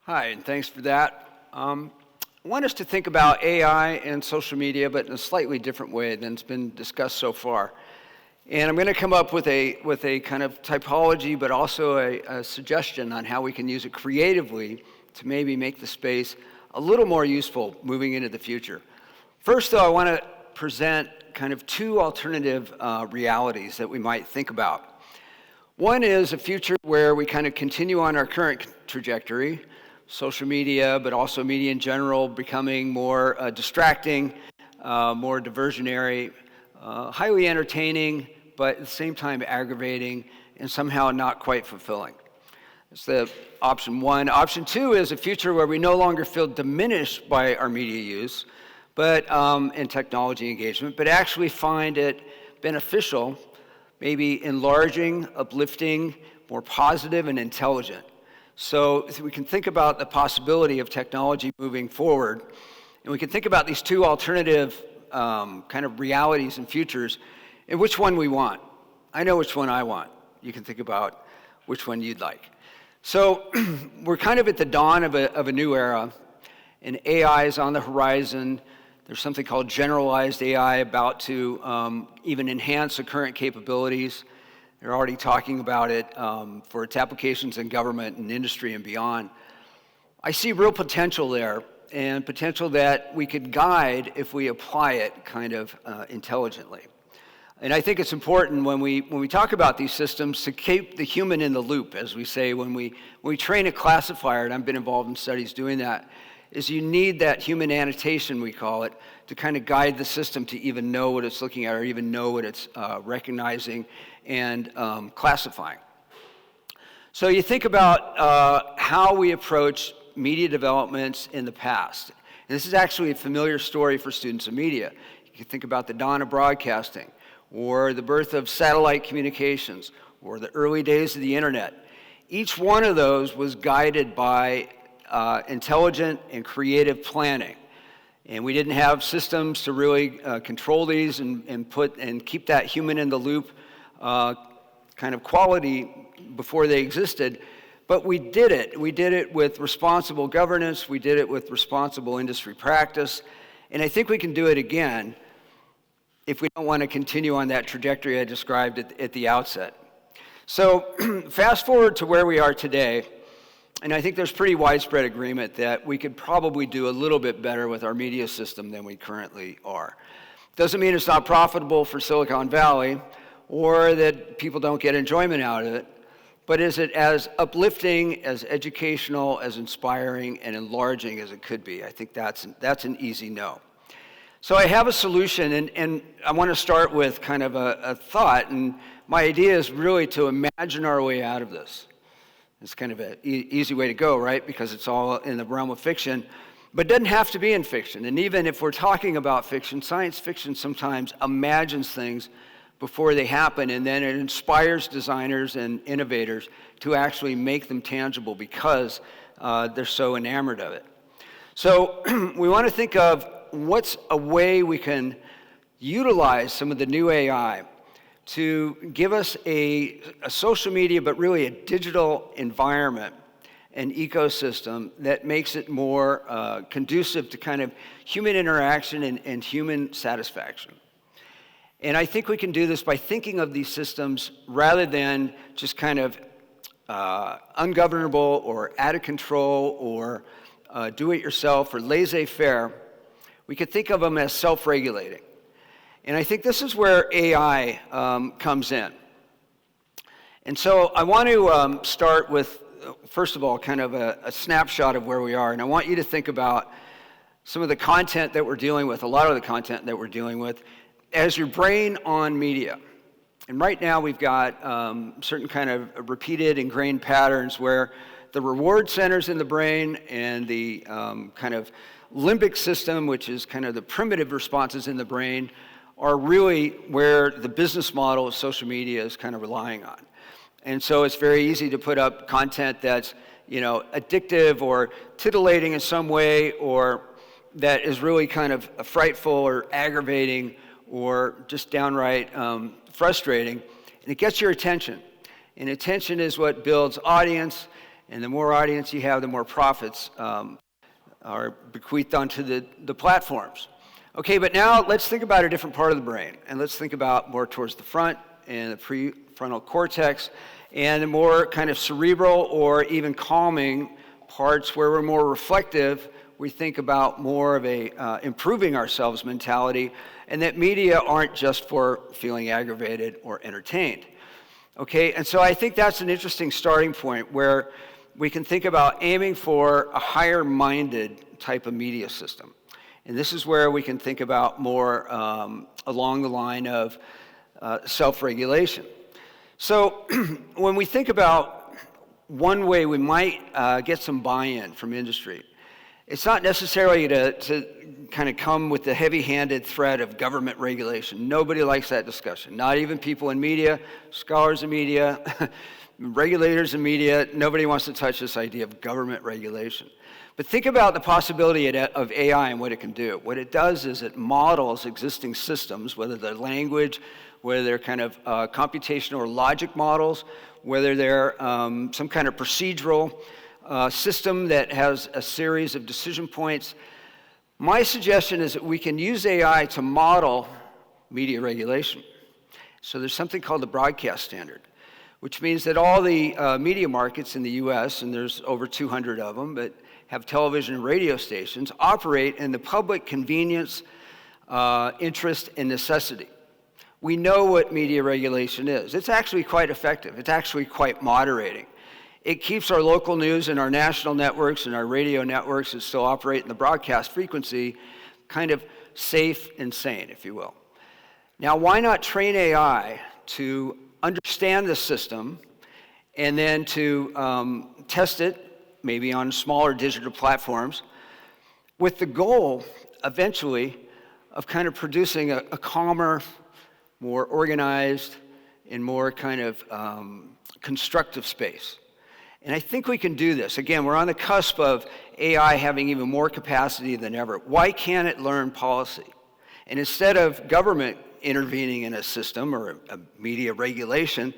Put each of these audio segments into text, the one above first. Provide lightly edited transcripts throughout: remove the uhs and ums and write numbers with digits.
Hi, and thanks for that. I want us to think about AI and social media, but in a slightly different way than it's been discussed so far. And I'm going to come up with a kind of typology, but also a suggestion on how we can use it creatively to maybe make the space a little more useful moving into the future. First, though, I want to present kind of two alternative realities that we might think about. One is a future where we kind of continue on our current trajectory, social media, but also media in general, becoming more distracting, more diversionary, highly entertaining, but at the same time aggravating and somehow not quite fulfilling. That's the option one. Option two is a future where we no longer feel diminished by our media use, but and technology engagement, but actually find it beneficial, maybe enlarging, uplifting, more positive and intelligent. So we can think about the possibility of technology moving forward, and we can think about these two alternative kind of realities and futures, and which one we want. I know which one I want. You can think about which one you'd like. So we're kind of at the dawn of a new era, and AI is on the horizon. There's something called generalized AI about to even enhance the current capabilities. They're already talking about it for its applications in government and industry and beyond. I see real potential there, and potential that we could guide if we apply it kind of intelligently. And I think it's important when we talk about these systems to keep the human in the loop, as we say when we train a classifier, and I've been involved in studies doing that, is you need that human annotation, we call it, to kind of guide the system to even know what it's looking at or even know what it's recognizing and classifying. So you think about how we approach media developments in the past. And this is actually a familiar story for students of media. You can think about the dawn of broadcasting, or the birth of satellite communications, or the early days of the internet. Each one of those was guided by intelligent and creative planning. And we didn't have systems to really control these and keep that human in the loop kind of quality before they existed. But we did it. We did it with responsible governance. We did it with responsible industry practice. And I think we can do it again if we don't want to continue on that trajectory I described at the outset. So fast forward to where we are today, and I think there's pretty widespread agreement that we could probably do a little bit better with our media system than we currently are. Doesn't mean it's not profitable for Silicon Valley or that people don't get enjoyment out of it, but is it as uplifting, as educational, as inspiring, and enlarging as it could be? I think that's an easy no. So I have a solution, and I want to start with kind of a thought, and my idea is really to imagine our way out of this. It's kind of an easy way to go, right? Because it's all in the realm of fiction, but it doesn't have to be in fiction. And even if we're talking about fiction, science fiction sometimes imagines things before they happen, and then it inspires designers and innovators to actually make them tangible because they're so enamored of it. So we want to think of what's a way we can utilize some of the new AI to give us a social media, but really a digital environment and ecosystem that makes it more conducive to kind of human interaction and human satisfaction. And I think we can do this by thinking of these systems rather than just kind of ungovernable or out of control or do-it-yourself or laissez-faire. We could think of them as self-regulating. And I think this is where AI comes in. And so I want to start with, first of all, kind of a snapshot of where we are. And I want you to think about some of the content that we're dealing with, a lot of the content that we're dealing with, as your brain on media. And right now we've got certain kind of repeated ingrained patterns where the reward centers in the brain and the kind of limbic system, which is kind of the primitive responses in the brain, are really where the business model of social media is kind of relying on. And so it's very easy to put up content that's, addictive or titillating in some way, or that is really kind of frightful or aggravating or just downright frustrating. And it gets your attention. And attention is what builds audience. And the more audience you have, the more profits are bequeathed onto the platforms. Okay, but now let's think about a different part of the brain, and let's think about more towards the front and the prefrontal cortex, and the more kind of cerebral or even calming parts where we're more reflective. We think about more of a improving ourselves mentality, and that media aren't just for feeling aggravated or entertained. Okay, and so I think that's an interesting starting point where we can think about aiming for a higher-minded type of media system. And this is where we can think about more along the line of self-regulation. So when we think about one way we might get some buy-in from industry, it's not necessarily to kind of come with the heavy-handed threat of government regulation. Nobody likes that discussion, not even people in media, scholars in media, regulators in media. Nobody wants to touch this idea of government regulation. But think about the possibility of AI and what it can do. What it does is it models existing systems, whether they're language, whether they're kind of computational or logic models, whether they're some kind of procedural system that has a series of decision points. My suggestion is that we can use AI to model media regulation. So there's something called the broadcast standard, which means that all the media markets in the US, and there's over 200 of them, but have television and radio stations, operate in the public convenience, interest, and necessity. We know what media regulation is. It's actually quite effective. It's actually quite moderating. It keeps our local news and our national networks and our radio networks that still operate in the broadcast frequency kind of safe and sane, if you will. Now, why not train AI to understand the system and then to test it, maybe on smaller digital platforms, with the goal, eventually, of kind of producing a calmer, more organized, and more kind of constructive space. And I think we can do this. Again, we're on the cusp of AI having even more capacity than ever. Why can't it learn policy? And instead of government intervening in a system or a media regulation,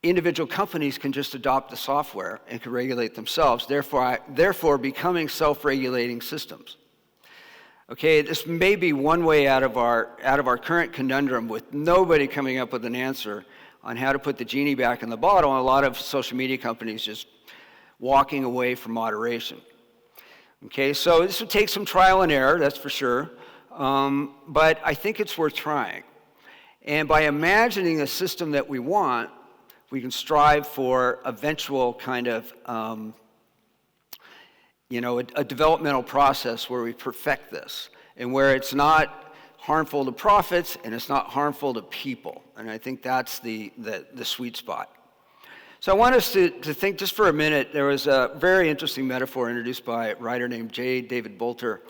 individual companies can just adopt the software and can regulate themselves, therefore becoming self-regulating systems. Okay, this may be one way out of our current conundrum with nobody coming up with an answer on how to put the genie back in the bottle, and a lot of social media companies just walking away from moderation. Okay, so this would take some trial and error, that's for sure, but I think it's worth trying. And by imagining a system that we want, we can strive for eventual kind of, a developmental process where we perfect this and where it's not harmful to profits and it's not harmful to people. And I think that's the sweet spot. So I want us to think just for a minute. There was a very interesting metaphor introduced by a writer named J. David Bolter.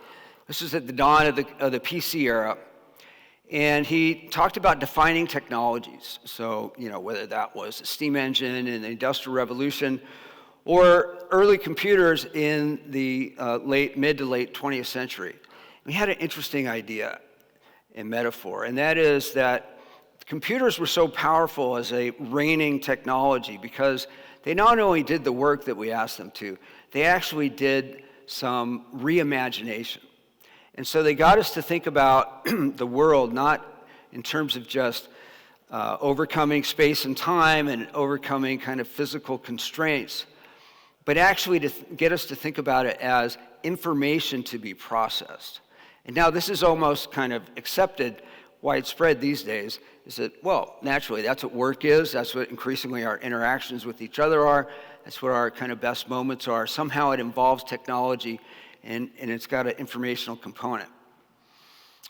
This is at the dawn of the PC era. And he talked about defining technologies. So, whether that was the steam engine in the Industrial Revolution or early computers in the mid to late 20th century. We had an interesting idea and metaphor, and that is that computers were so powerful as a reigning technology because they not only did the work that we asked them to, they actually did some reimagination. And so they got us to think about the world not in terms of just overcoming space and time and overcoming kind of physical constraints, but actually to get us to think about it as information to be processed. And now this is almost kind of accepted, widespread these days, is that, well, naturally, that's what work is. That's what increasingly our interactions with each other are. That's what our kind of best moments are. Somehow it involves technology, and it's got an informational component.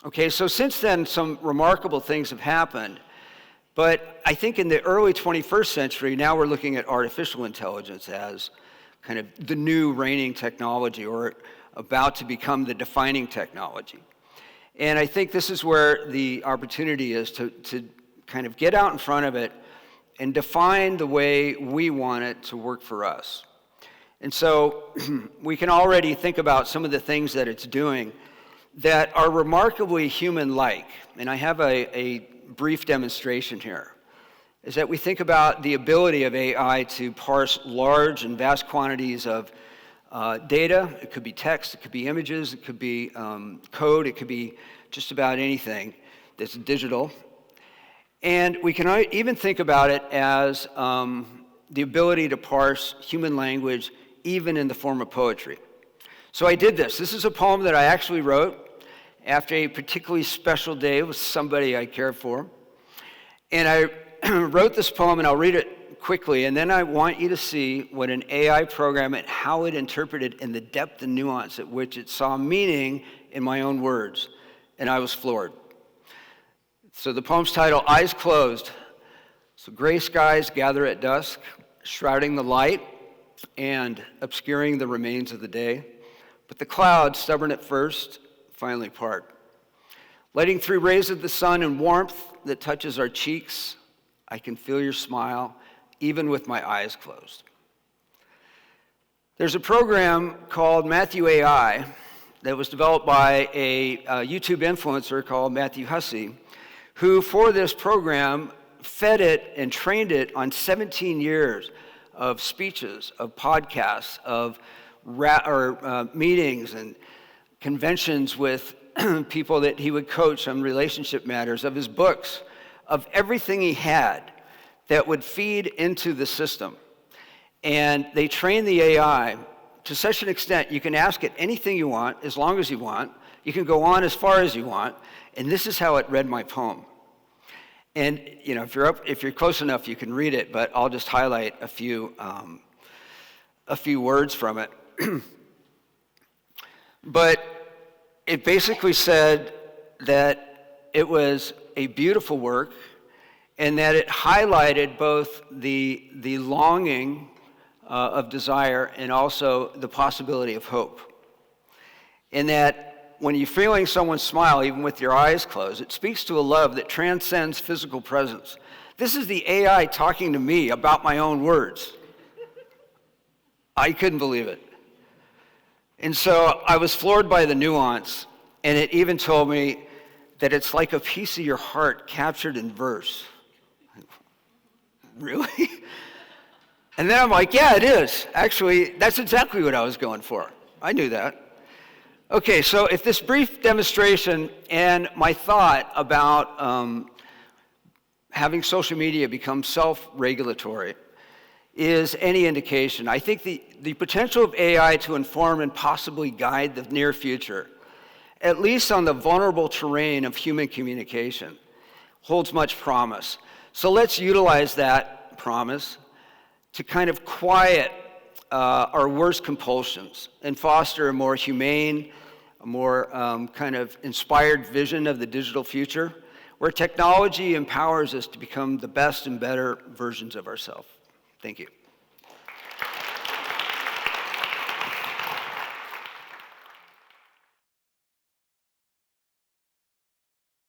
Okay, so since then, some remarkable things have happened. But I think in the early 21st century, now we're looking at artificial intelligence as kind of the new reigning technology, or about to become the defining technology. And I think this is where the opportunity is to kind of get out in front of it and define the way we want it to work for us. And so we can already think about some of the things that it's doing that are remarkably human-like. And I have a brief demonstration here. is that we think about the ability of AI to parse large and vast quantities of data. It could be text, it could be images, it could be code, it could be just about anything that's digital. And we can even think about it as the ability to parse human language, even in the form of poetry. So I did this. This is a poem that I actually wrote after a particularly special day with somebody I care for. And I wrote this poem, and I'll read it quickly, and then I want you to see what an AI program and how it interpreted in the depth and nuance at which it saw meaning in my own words. And I was floored. So the poem's title, Eyes Closed. So gray skies gather at dusk, shrouding the light and obscuring the remains of the day. But the clouds, stubborn at first, finally part. Letting through rays of the sun and warmth that touches our cheeks, I can feel your smile, even with my eyes closed. There's a program called Matthew AI that was developed by a YouTube influencer called Matthew Bucy, who for this program fed it and trained it on 17 years of speeches, of podcasts, of meetings and conventions with people that he would coach on relationship matters, of his books, of everything he had that would feed into the system. And they trained the AI to such an extent you can ask it anything you want, as long as you want. You can go on as far as you want. And this is how it read my poem. And you know, if you're close enough, you can read it. But I'll just highlight a few words from it. But it basically said that it was a beautiful work, and that it highlighted both the longing of desire and also the possibility of hope. And that when you're feeling someone smile, even with your eyes closed, it speaks to a love that transcends physical presence. This is the AI talking to me about my own words. I couldn't believe it. And so I was floored by the nuance, and it even told me that it's like a piece of your heart captured in verse. Really? And then I'm like, yeah, it is. Actually, that's exactly what I was going for. I knew that. Okay, so if this brief demonstration and my thought about having social media become self-regulatory is any indication, I think the potential of AI to inform and possibly guide the near future, at least on the vulnerable terrain of human communication, holds much promise. So let's utilize that promise to kind of quiet our worst compulsions and foster a more humane, a more kind of inspired vision of the digital future, where technology empowers us to become the best and better versions of ourselves. Thank you.